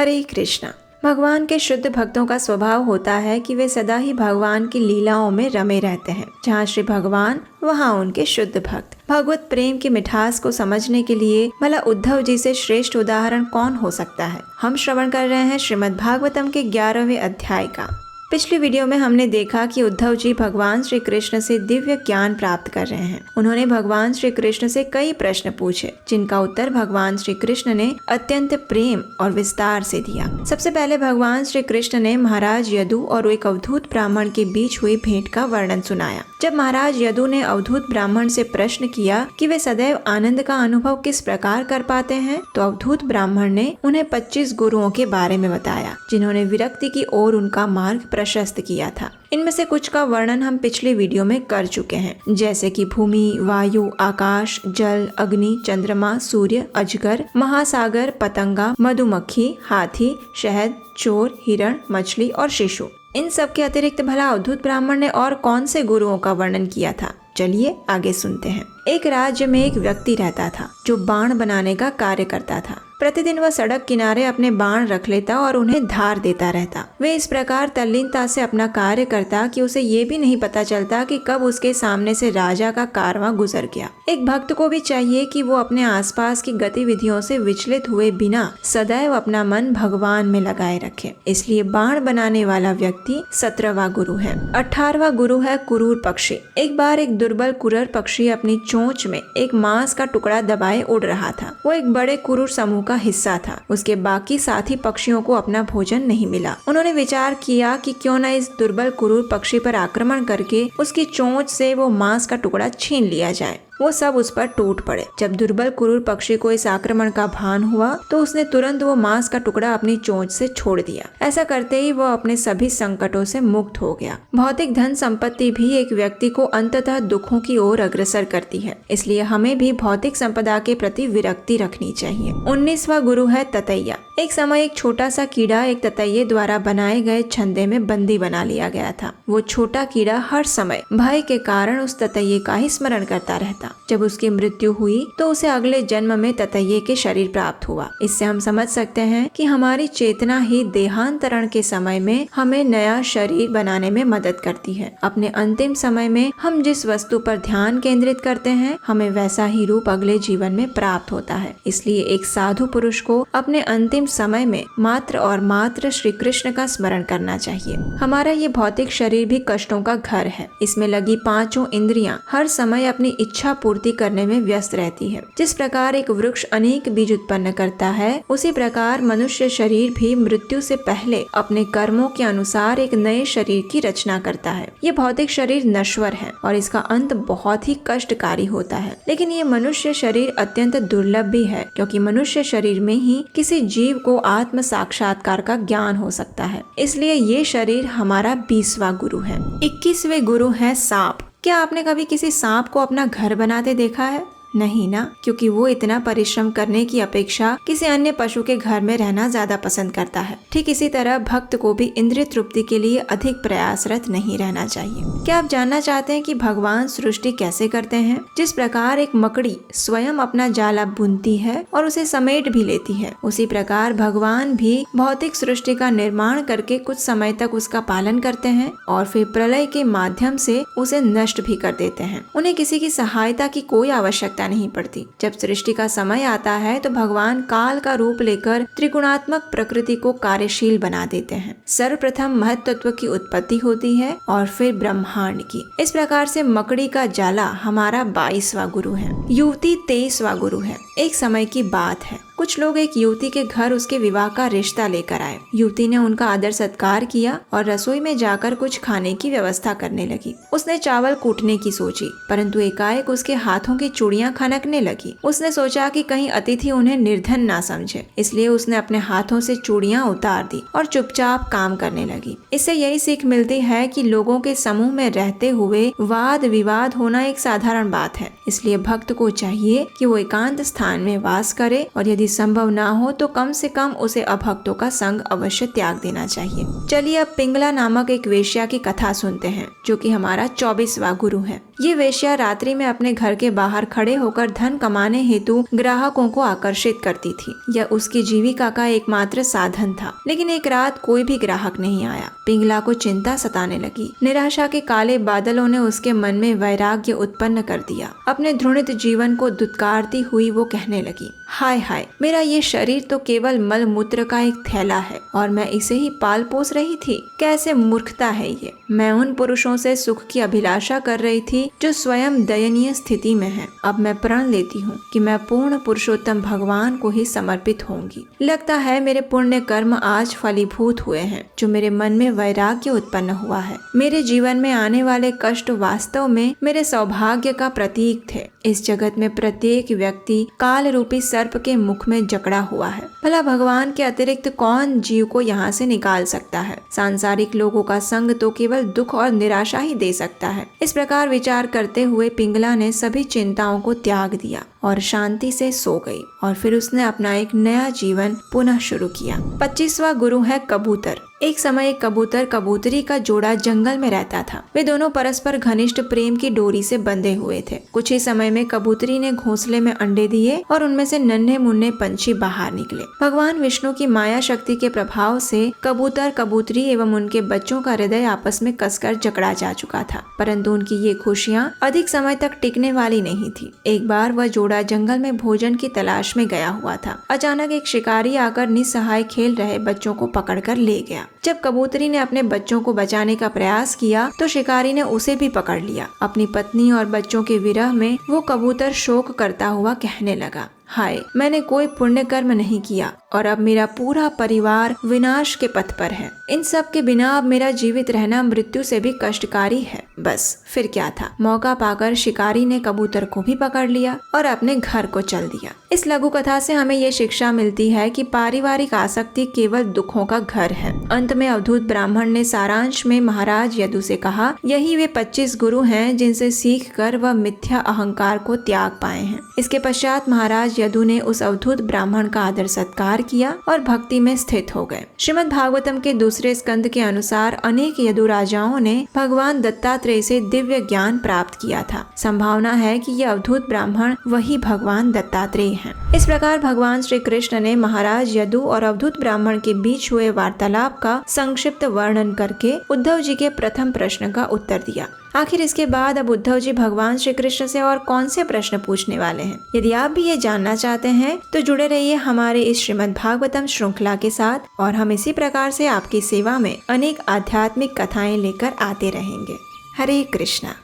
हरे कृष्णा। भगवान के शुद्ध भक्तों का स्वभाव होता है कि वे सदा ही भगवान की लीलाओं में रमे रहते हैं। जहाँ श्री भगवान वहाँ उनके शुद्ध भक्त। भगवत प्रेम की मिठास को समझने के लिए भला उद्धव जी से श्रेष्ठ उदाहरण कौन हो सकता है। हम श्रवण कर रहे हैं श्रीमद् भागवतम के 11वें अध्याय का। पिछली वीडियो में हमने देखा कि उद्धव जी भगवान श्री कृष्ण से दिव्य ज्ञान प्राप्त कर रहे हैं। उन्होंने भगवान श्री कृष्ण से कई प्रश्न पूछे, जिनका उत्तर भगवान श्री कृष्ण ने अत्यंत प्रेम और विस्तार से दिया। सबसे पहले भगवान श्री कृष्ण ने महाराज यदु और एक अवधूत ब्राह्मण के बीच हुई भेंट का वर्णन सुनाया। जब महाराज यदु ने अवधूत ब्राह्मण से प्रश्न किया कि वे सदैव आनंद का अनुभव किस प्रकार कर पाते हैं, तो अवधूत ब्राह्मण ने उन्हें 25 गुरुओं के बारे में बताया, जिन्होंने विरक्ति की ओर उनका मार्ग प्रशस्त किया था। इनमें से कुछ का वर्णन हम पिछले वीडियो में कर चुके हैं, जैसे कि भूमि, वायु, आकाश, जल, अग्नि, चंद्रमा, सूर्य, अजगर, महासागर, पतंगा, मधुमक्खी, हाथी, शहद, चोर, हिरण, मछली और शिशु। इन सब के अतिरिक्त भला अवधूत ब्राह्मण ने और कौन से गुरुओं का वर्णन किया था? चलिए आगे सुनते हैं। एक राज्य में एक व्यक्ति रहता था जो बाण बनाने का कार्य करता था। प्रतिदिन वह सड़क किनारे अपने बाण रख लेता और उन्हें धार देता रहता। वे इस प्रकार तल्लीनता से अपना कार्य करता कि उसे ये भी नहीं पता चलता कि कब उसके सामने से राजा का कारवां गुजर गया। एक भक्त को भी चाहिए कि वो अपने आसपास की गतिविधियों से विचलित हुए बिना सदैव अपना मन भगवान में लगाए रखे। इसलिए बाण बनाने वाला व्यक्ति 17वां गुरु है। 18वां गुरु है कुरूर पक्षी। एक बार एक दुर्बल कुरूर पक्षी अपनी चोंच में एक मांस का टुकड़ा दबाए उड़ रहा था। वो एक बड़े कुरूर समूह का हिस्सा था। उसके बाकी साथी पक्षियों को अपना भोजन नहीं मिला। उन्होंने विचार किया कि क्यों न इस दुर्बल कुरूर पक्षी पर आक्रमण करके उसकी चोंच से वो मांस का टुकड़ा छीन लिया जाए। वो सब उस पर टूट पड़े। जब दुर्बल कुरूर पक्षी को इस आक्रमण का भान हुआ तो उसने तुरंत वो मांस का टुकड़ा अपनी चोंच से छोड़ दिया। ऐसा करते ही वो अपने सभी संकटों से मुक्त हो गया। भौतिक धन संपत्ति भी एक व्यक्ति को अंततः दुखों की ओर अग्रसर करती है, इसलिए हमें भी भौतिक संपदा के प्रति विरक्ति रखनी चाहिए। 19वां गुरु है ततैया। एक समय एक छोटा सा कीड़ा एक ततैये द्वारा बनाए गए छंदे में बंदी बना लिया गया था। वो छोटा कीड़ा हर समय भय के कारण उस ततैये का ही स्मरण करता रहता। जब उसकी मृत्यु हुई तो उसे अगले जन्म में ततैये के शरीर प्राप्त हुआ। इससे हम समझ सकते हैं कि हमारी चेतना ही देहांतरण के समय में हमें नया शरीर बनाने में मदद करती है। अपने अंतिम समय में हम जिस वस्तु पर ध्यान केंद्रित करते हैं, हमें वैसा ही रूप अगले जीवन में प्राप्त होता है। इसलिए एक साधु पुरुष को अपने अंतिम समय में मात्र और मात्र श्री कृष्ण का स्मरण करना चाहिए। हमारा ये भौतिक शरीर भी कष्टों का घर है। इसमें लगी 5 इंद्रियां हर समय अपनी इच्छा पूर्ति करने में व्यस्त रहती है। जिस प्रकार एक वृक्ष अनेक बीज उत्पन्न करता है, उसी प्रकार मनुष्य शरीर भी मृत्यु से पहले अपने कर्मों के अनुसार एक नए शरीर की रचना करता है। ये भौतिक शरीर नश्वर है और इसका अंत बहुत ही कष्टकारी होता है। लेकिन ये मनुष्य शरीर अत्यंत दुर्लभ भी है, क्योंकि मनुष्य शरीर में ही किसी जीव को आत्म साक्षात्कार का ज्ञान हो सकता है। इसलिए ये शरीर हमारा 20वां गुरु है। 21वें गुरु है सांप। क्या आपने कभी किसी सांप को अपना घर बनाते देखा है? नहीं ना, क्योंकि वो इतना परिश्रम करने की अपेक्षा किसी अन्य पशु के घर में रहना ज्यादा पसंद करता है। ठीक इसी तरह भक्त को भी इंद्रिय तृप्ति के लिए अधिक प्रयासरत नहीं रहना चाहिए। क्या आप जानना चाहते हैं कि भगवान सृष्टि कैसे करते हैं? जिस प्रकार एक मकड़ी स्वयं अपना जाला बुनती है और उसे समेट भी लेती है, उसी प्रकार भगवान भी भौतिक सृष्टि का निर्माण करके कुछ समय तक उसका पालन करते हैं और फिर प्रलय के माध्यम से उसे नष्ट भी कर देते हैं। उन्हें किसी की सहायता की कोई आवश्यकता नहीं पड़ती। जब सृष्टि का समय आता है तो भगवान काल का रूप लेकर त्रिगुणात्मक प्रकृति को कार्यशील बना देते हैं। सर्वप्रथम महत्त्व की उत्पत्ति होती है और फिर ब्रह्मांड की। इस प्रकार से मकड़ी का जाला हमारा 22वां गुरु है। युवती 23वां गुरु है। एक समय की बात है, कुछ लोग एक युवती के घर उसके विवाह का रिश्ता लेकर आए। युवती ने उनका आदर सत्कार किया और रसोई में जाकर कुछ खाने की व्यवस्था करने लगी। उसने चावल कूटने की सोची, परंतु एकाएक उसके हाथों की चूड़ियां खनकने लगी। उसने सोचा कि कहीं अतिथि उन्हें निर्धन ना समझे, इसलिए उसने अपने हाथों से चूड़ियां उतार दी और चुपचाप काम करने लगी। इससे यही सीख मिलती है कि लोगों के समूह में रहते हुए वाद विवाद होना एक साधारण बात है। इसलिए भक्त को चाहिए कि वो एकांत स्थान में वास करे और यदि संभव ना हो तो कम से कम उसे अभक्तों का संग अवश्य त्याग देना चाहिए। चलिए अब पिंगला नामक एक वेश्या की कथा सुनते हैं, जो कि हमारा 24वां गुरु है। ये वेश्या रात्रि में अपने घर के बाहर खड़े होकर धन कमाने हेतु ग्राहकों को आकर्षित करती थी। यह उसकी जीविका का एकमात्र साधन था। लेकिन एक रात कोई भी ग्राहक नहीं आया। पिंगला को चिंता सताने लगी। निराशा के काले बादलों ने उसके मन में वैराग्य उत्पन्न कर दिया। अपने घृणित जीवन को दुत्कारती हुई वो कहने लगी, हाय हाय, मेरा ये शरीर तो केवल मल मूत्र का एक थैला है और मैं इसे ही पाल पोस रही थी। कैसे मूर्खता है ये। मैं उन पुरुषों से सुख की अभिलाषा कर रही थी जो स्वयं दयनीय स्थिति में हैं। अब मैं प्रण लेती हूँ कि मैं पूर्ण पुरुषोत्तम भगवान को ही समर्पित होंगी। लगता है मेरे पुण्य कर्म आज फलीभूत हुए हैं, जो मेरे मन में वैराग्य उत्पन्न हुआ है। मेरे जीवन में आने वाले कष्ट वास्तव में मेरे सौभाग्य का प्रतीक थे। इस जगत में प्रत्येक व्यक्ति काल रूपी सर्प के मुख में जकड़ा हुआ है। भला भगवान के अतिरिक्त कौन जीव को यहाँ से निकाल सकता है। सांसारिक लोगों का संग तो केवल दुख और निराशा ही दे सकता है। इस प्रकार विचार करते हुए पिंगला ने सभी चिंताओं को त्याग दिया और शांति से सो गई। और फिर उसने अपना एक नया जीवन पुनः शुरू किया। 25वां गुरु है कबूतर। एक समय एक कबूतर कबूतरी का जोड़ा जंगल में रहता था। वे दोनों परस्पर घनिष्ठ प्रेम की डोरी से बंधे हुए थे। कुछ ही समय में कबूतरी ने घोंसले में अंडे दिए और उनमें से नन्हे मुन्ने पंछी बाहर निकले। भगवान विष्णु की माया शक्ति के प्रभाव से कबूतर, कबूतरी एवं उनके बच्चों का हृदय आपस में कसकर जकड़ा जा चुका था। परंतु उनकी ये खुशियाँ अधिक समय तक टिकने वाली नहीं थी। एक बार वह जोड़ा जंगल में भोजन की तलाश में गया हुआ था। अचानक एक शिकारी आकर निस्सहाय खेल रहे बच्चों को पकड़कर ले गया। जब कबूतरी ने अपने बच्चों को बचाने का प्रयास किया तो शिकारी ने उसे भी पकड़ लिया। अपनी पत्नी और बच्चों के विरह में वो कबूतर शोक करता हुआ कहने लगा, हाय, मैंने कोई पुण्य कर्म नहीं किया और अब मेरा पूरा परिवार विनाश के पथ पर है। इन सब के बिना अब मेरा जीवित रहना मृत्यु से भी कष्टकारी है। बस फिर क्या था। मौका पाकर शिकारी ने कबूतर को भी पकड़ लिया और अपने घर को चल दिया। इस लघु कथा से हमें ये शिक्षा मिलती है कि पारिवारिक आसक्ति केवल दुखों का घर है। अंत में अवधूत ब्राह्मण ने सारांश में महाराज यदु से कहा, यही वे 25 गुरु हैं जिनसे सीख कर वह मिथ्या अहंकार को त्याग पाए हैं। इसके पश्चात महाराज यदु ने उस अवधूत ब्राह्मण का आदर सत्कार किया और भक्ति में स्थित हो गए। श्रीमद् भागवतम के दूसरे स्कंद के अनुसार अनेक यदु राजाओं ने भगवान दत्तात्रेय से दिव्य ज्ञान प्राप्त किया था। संभावना है कि ये अवधूत ब्राह्मण वही भगवान दत्तात्रेय हैं। इस प्रकार भगवान श्री कृष्ण ने महाराज यदु और अवधूत ब्राह्मण के बीच हुए वार्तालाप का संक्षिप्त वर्णन करके उद्धव जी के प्रथम प्रश्न का उत्तर दिया। आखिर इसके बाद अब उद्धव जी भगवान श्री कृष्ण से और कौन से प्रश्न पूछने वाले हैं। यदि आप भी ये जानना चाहते हैं तो जुड़े रहिए हमारे इस श्रीमद् भागवतम श्रृंखला के साथ और हम इसी प्रकार से आपकी सेवा में अनेक आध्यात्मिक कथाएं लेकर आते रहेंगे। हरे कृष्णा।